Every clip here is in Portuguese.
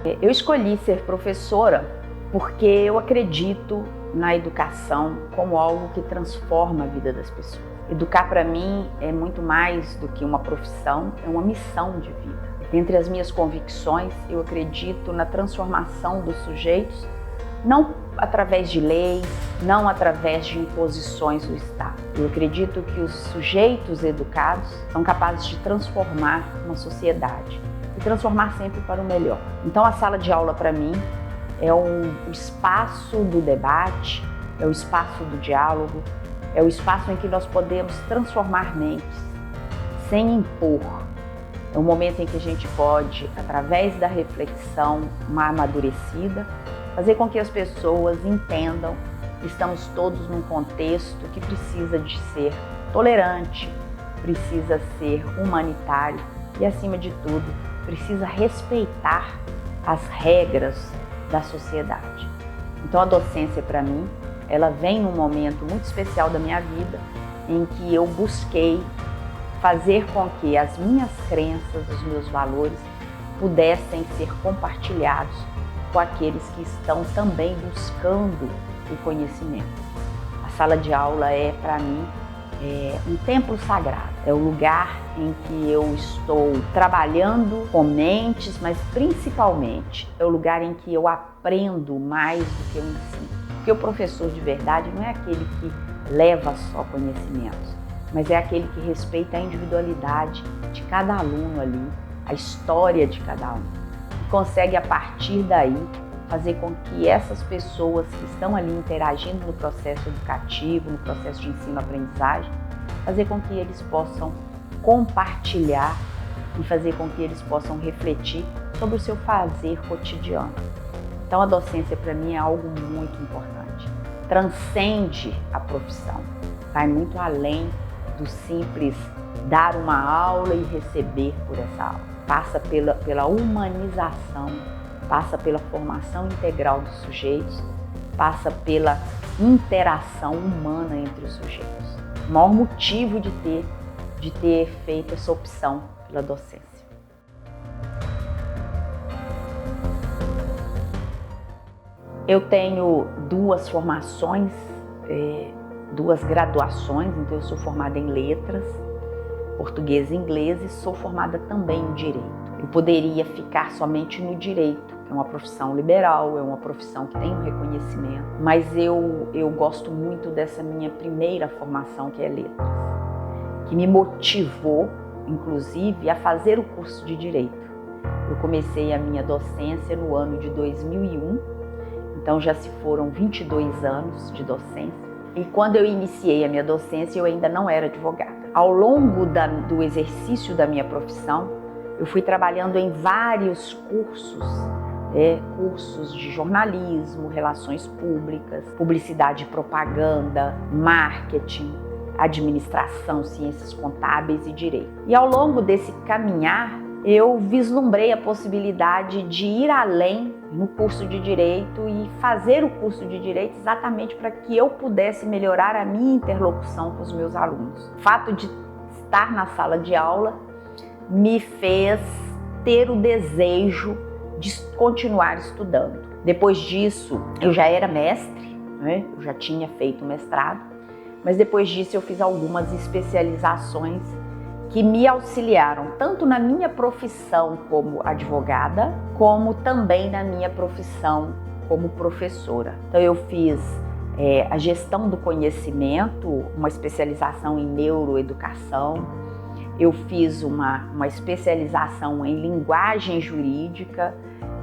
Eu escolhi ser professora porque eu acredito na educação como algo que transforma a vida das pessoas. Educar para mim é muito mais do que uma profissão, é uma missão de vida. Entre as minhas convicções, eu acredito na transformação dos sujeitos, não através de leis, não através de imposições do Estado. Eu acredito que os sujeitos educados são capazes de transformar uma sociedade e transformar sempre para o melhor. Então a sala de aula para mim é o espaço do debate, é o espaço do diálogo, é o espaço em que nós podemos transformar mentes, sem impor. É um momento em que a gente pode, através da reflexão amadurecida, fazer com que as pessoas entendam que estamos todos num contexto que precisa de ser tolerante, precisa ser humanitário e, acima de tudo, precisa respeitar as regras da sociedade. Então a docência para mim, ela vem num momento muito especial da minha vida em que eu busquei fazer com que as minhas crenças, os meus valores pudessem ser compartilhados com aqueles que estão também buscando o conhecimento. A sala de aula é para mim um templo sagrado, é o lugar em que eu estou trabalhando com mentes, mas principalmente é o lugar em que eu aprendo mais do que eu ensino. Porque o professor de verdade não é aquele que leva só conhecimentos, mas é aquele que respeita a individualidade de cada aluno ali, a história de cada um, e consegue a partir daí fazer com que essas pessoas que estão ali interagindo no processo educativo, no processo de ensino-aprendizagem, fazer com que eles possam compartilhar e fazer com que eles possam refletir sobre o seu fazer cotidiano. Então a docência para mim é algo muito importante, transcende a profissão, vai muito além do simples dar uma aula e receber por essa aula, passa pela humanização, passa pela formação integral dos sujeitos, passa pela interação humana entre os sujeitos. O maior motivo de ter feito essa opção pela docência. Eu tenho duas formações, duas graduações, então eu sou formada em letras, português e inglês, e sou formada também em direito. Eu poderia ficar somente no direito, que é uma profissão liberal, é uma profissão que tem um reconhecimento, mas eu gosto muito dessa minha primeira formação, que é letras, que me motivou, inclusive, a fazer o curso de direito. Eu comecei a minha docência no ano de 2001, então já se foram 22 anos de docência, e quando eu iniciei a minha docência eu ainda não era advogada. Ao longo do exercício da minha profissão, eu fui trabalhando em vários cursos, cursos de jornalismo, relações públicas, publicidade e propaganda, marketing, administração, ciências contábeis e direito. E ao longo desse caminhar, eu vislumbrei a possibilidade de ir além no curso de direito e fazer o curso de direito exatamente para que eu pudesse melhorar a minha interlocução com os meus alunos. O fato de estar na sala de aula me fez ter o desejo de continuar estudando. Depois disso, eu já era mestre, eu já tinha feito mestrado, mas depois disso eu fiz algumas especializações que me auxiliaram tanto na minha profissão como advogada, como também na minha profissão como professora. Então eu fiz a gestão do conhecimento, uma especialização em neuroeducação, eu fiz uma especialização em linguagem jurídica,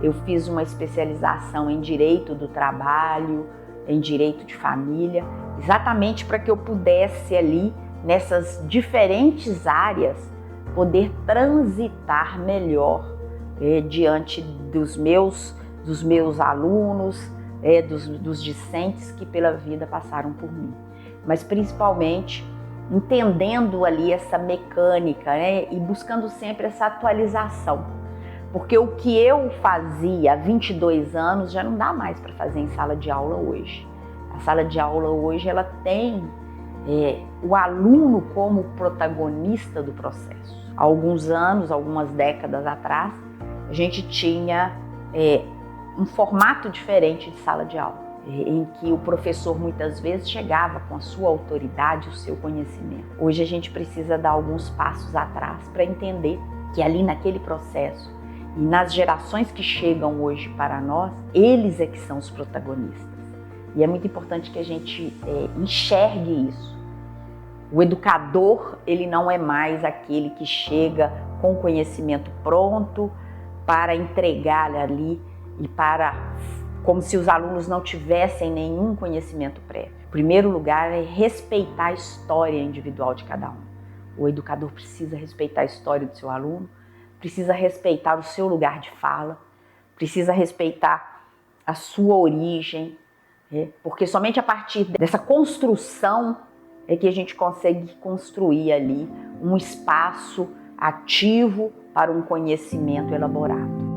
eu fiz uma especialização em direito do trabalho, em direito de família, exatamente para que eu pudesse ali, nessas diferentes áreas, poder transitar melhor diante dos meus alunos, dos discentes que pela vida passaram por mim. Mas principalmente entendendo ali essa mecânica, e buscando sempre essa atualização. Porque o que eu fazia há 22 anos já não dá mais para fazer em sala de aula hoje. A sala de aula hoje ela tem o aluno como protagonista do processo. Há alguns anos, algumas décadas atrás, a gente tinha um formato diferente de sala de aula, em que o professor muitas vezes chegava com a sua autoridade, o seu conhecimento. Hoje a gente precisa dar alguns passos atrás para entender que ali naquele processo e nas gerações que chegam hoje para nós, eles é que são os protagonistas. E é muito importante que a gente enxergue isso. O educador, ele não é mais aquele que chega com o conhecimento pronto para entregar ali e como se os alunos não tivessem nenhum conhecimento prévio. Em primeiro lugar, é respeitar a história individual de cada um. O educador precisa respeitar a história do seu aluno, precisa respeitar o seu lugar de fala, precisa respeitar a sua origem, porque somente a partir dessa construção é que a gente consegue construir ali um espaço ativo para um conhecimento elaborado.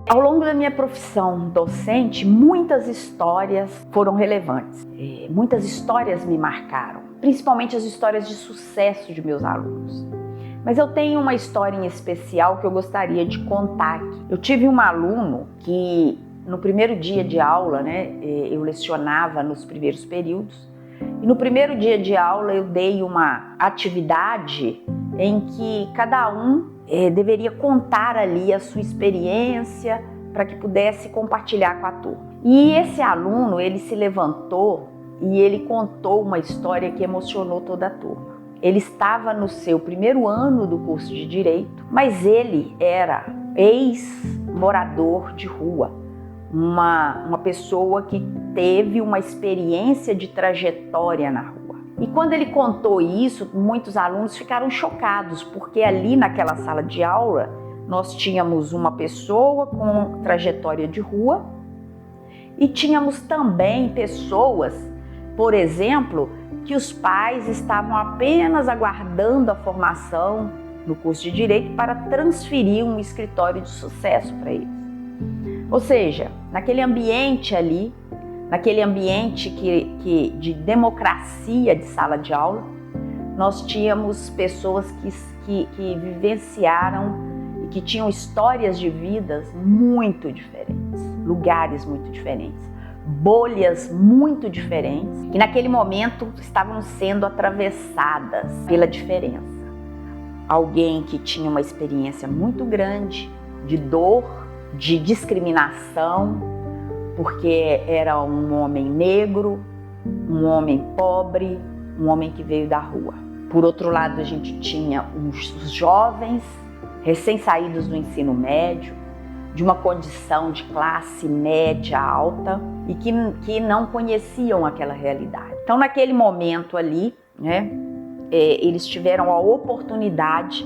Ao longo da minha profissão docente, muitas histórias foram relevantes. Muitas histórias me marcaram, principalmente as histórias de sucesso de meus alunos. Mas eu tenho uma história em especial que eu gostaria de contar aqui. Eu tive um aluno que, no primeiro dia de aula, eu lecionava nos primeiros períodos, e no primeiro dia de aula eu dei uma atividade em que cada um deveria contar ali a sua experiência para que pudesse compartilhar com a turma. E esse aluno, ele se levantou e ele contou uma história que emocionou toda a turma. Ele estava no seu primeiro ano do curso de Direito, mas ele era ex-morador de rua, uma pessoa que teve uma experiência de trajetória na rua. E quando ele contou isso, muitos alunos ficaram chocados, porque ali naquela sala de aula nós tínhamos uma pessoa com trajetória de rua e tínhamos também pessoas, por exemplo, que os pais estavam apenas aguardando a formação no curso de Direito para transferir um escritório de sucesso para eles. Ou seja, naquele ambiente ali, naquele ambiente de democracia de sala de aula, nós tínhamos pessoas que vivenciaram e que tinham histórias de vidas muito diferentes, lugares muito diferentes, bolhas muito diferentes, que naquele momento estavam sendo atravessadas pela diferença. Alguém que tinha uma experiência muito grande de dor, de discriminação, porque era um homem negro, um homem pobre, um homem que veio da rua. Por outro lado, a gente tinha os jovens recém-saídos do ensino médio, de uma condição de classe média alta e que não conheciam aquela realidade. Então, naquele momento ali, eles tiveram a oportunidade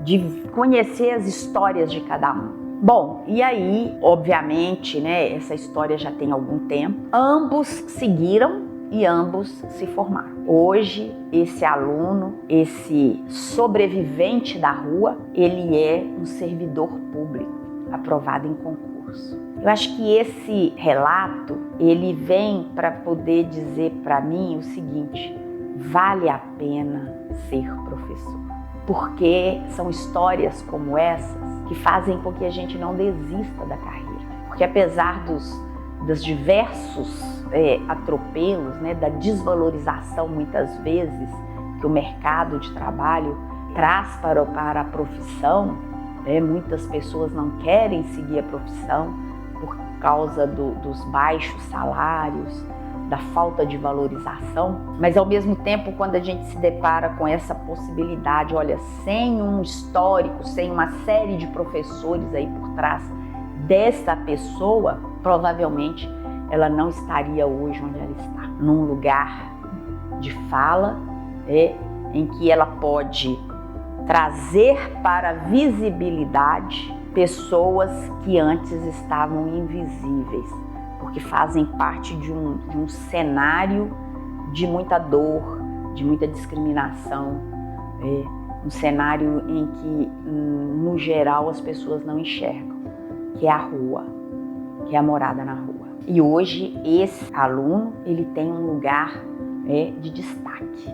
de conhecer as histórias de cada um. Bom, e aí, obviamente, essa história já tem algum tempo. Ambos seguiram e ambos se formaram. Hoje, esse aluno, esse sobrevivente da rua, ele é um servidor público, aprovado em concurso. Eu acho que esse relato, ele vem para poder dizer para mim o seguinte: vale a pena ser professor. Porque são histórias como essas que fazem com que a gente não desista da carreira. Porque apesar dos diversos atropelos, da desvalorização muitas vezes que o mercado de trabalho traz para a profissão, muitas pessoas não querem seguir a profissão por causa dos baixos salários, da falta de valorização, mas ao mesmo tempo, quando a gente se depara com essa possibilidade, olha, sem um histórico, sem uma série de professores aí por trás dessa pessoa, provavelmente ela não estaria hoje onde ela está, num lugar de fala, em que ela pode trazer para a visibilidade pessoas que antes estavam invisíveis, porque fazem parte de um cenário de muita dor, de muita discriminação, um cenário em que, no geral, as pessoas não enxergam, que é a rua, que é a morada na rua. E hoje, esse aluno, ele tem um lugar de destaque.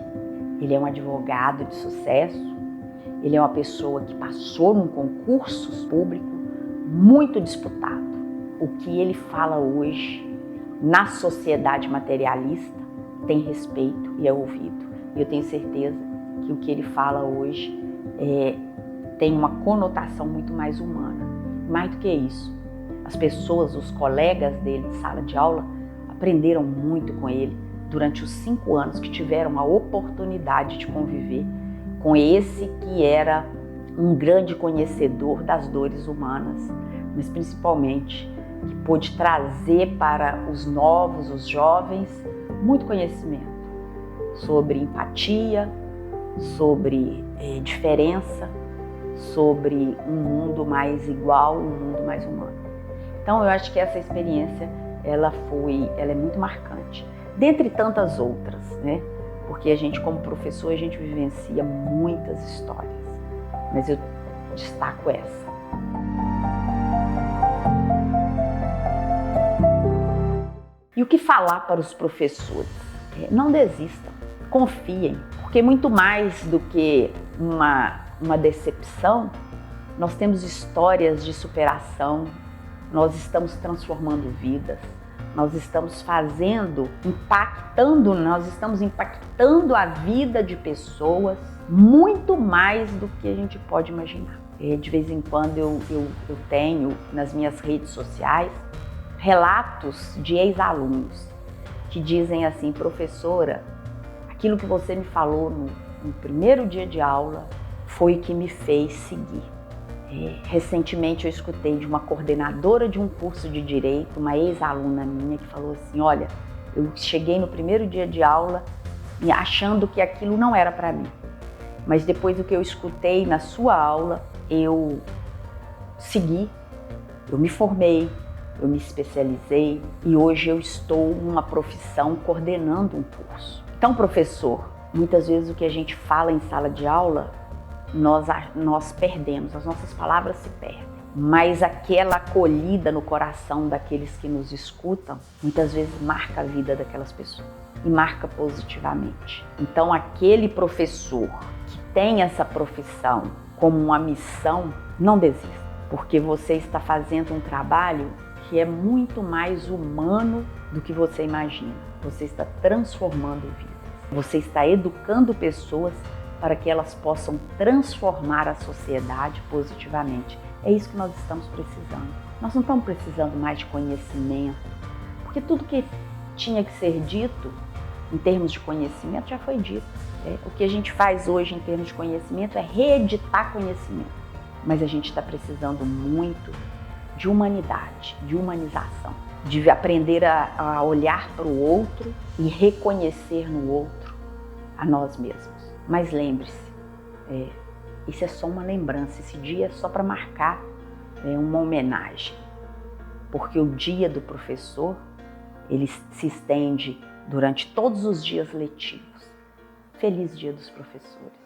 Ele é um advogado de sucesso Ele é uma pessoa que passou num concurso público muito disputado. O que ele fala hoje na sociedade materialista tem respeito e é ouvido. E eu tenho certeza que o que ele fala hoje tem uma conotação muito mais humana. Mais do que isso, as pessoas, os colegas dele de sala de aula, aprenderam muito com ele durante os 5 anos que tiveram a oportunidade de conviver com esse que era um grande conhecedor das dores humanas, mas principalmente que pôde trazer para os novos, os jovens, muito conhecimento sobre empatia, sobre diferença, sobre um mundo mais igual, um mundo mais humano. Então eu acho que essa experiência ela é muito marcante, dentre tantas outras, né? Porque a gente, como professor, a gente vivencia muitas histórias, mas eu destaco essa. E o que falar para os professores? Não desistam, confiem, porque muito mais do que uma decepção, nós temos histórias de superação, nós estamos transformando vidas, nós estamos impactando a vida de pessoas muito mais do que a gente pode imaginar. De vez em quando eu tenho nas minhas redes sociais relatos de ex-alunos que dizem assim: professora, aquilo que você me falou no primeiro dia de aula foi o que me fez seguir. Recentemente eu escutei de uma coordenadora de um curso de Direito, uma ex-aluna minha, que falou assim: olha, eu cheguei no primeiro dia de aula achando que aquilo não era para mim, mas depois do que eu escutei na sua aula, eu segui, eu me formei, eu me especializei e hoje eu estou numa profissão coordenando um curso. Então, professor, muitas vezes o que a gente fala em sala de aula, nós perdemos, as nossas palavras se perdem. Mas aquela acolhida no coração daqueles que nos escutam, muitas vezes marca a vida daquelas pessoas e marca positivamente. Então, aquele professor que tem essa profissão como uma missão, não desista, porque você está fazendo um trabalho que é muito mais humano do que você imagina. Você está transformando vidas, você está educando pessoas para que elas possam transformar a sociedade positivamente. É isso que nós estamos precisando. Nós não estamos precisando mais de conhecimento, porque tudo que tinha que ser dito em termos de conhecimento já foi dito. O que a gente faz hoje em termos de conhecimento é reeditar conhecimento. Mas a gente está precisando muito de humanidade, de humanização, de aprender a olhar para o outro e reconhecer no outro a nós mesmos. Mas lembre-se, isso é só uma lembrança, esse dia é só para marcar uma homenagem, porque o dia do professor, ele se estende durante todos os dias letivos. Feliz Dia dos Professores!